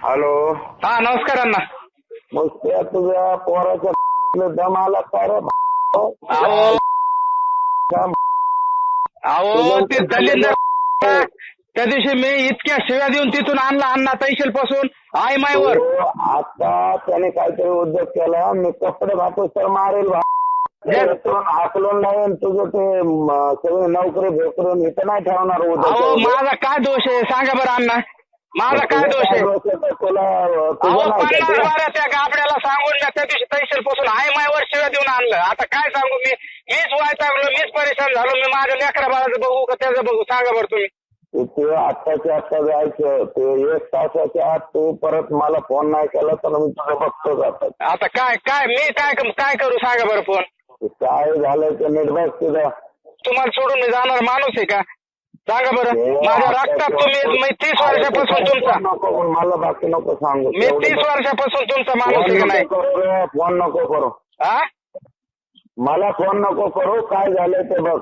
Hello. हा नमस्कार अण्णा. मग त्या तुझ्या पोराच्या दम आला का रे? अहो अहो ते दलिंदर त्या दिवशी मी इतक्या शिव्या देऊन तिथून आणला अण्णा तैशेल पासून आई मायवर. आता त्याने काहीतरी उद्योग केला, मी कपडे घातू तर मारेल हाकलून नाही तुझं ते सगळे नोकरी भेटून इथं नाही ठेवणार अहो उद्योग. माझा काय दोष आहे सांगा बरं अण्णा, माझा काय दोष आहे? तुला अहो 50 त्या गाबड्याला सांगून मी त्या दिवशी तैशेल पासून आई मायवर शिव्या देऊन आणलं. आता काय सांगू मीच वैतागलो, मीच परेशान झालो. मी माझ्या लेकरा बाळाचं बघू का त्याचं बघू सांगा बरं तुम्ही. ते आत्ताच्या आत्ता जायचं, ते 1 तासाच्या आत तू परत मला फोन नाही केला तर मी तुझं बघतो जातात. आता काय मी काय करू सांगा बरं फोन. काय झालं ते नीट बघ तुझं. तुम्हाला सोडून मी जाणार माणूस आहे का सांगा बरं. माझ्या रक्तात तुम्ही 30 वर्षापासून तुमचा मला बाकी नको सांगू. मी 30 वर्षापासून तुमचा माणूस आहे का नाही. फोन नको करू. हा मला फोन नको करू, काय झालंय ते बघ.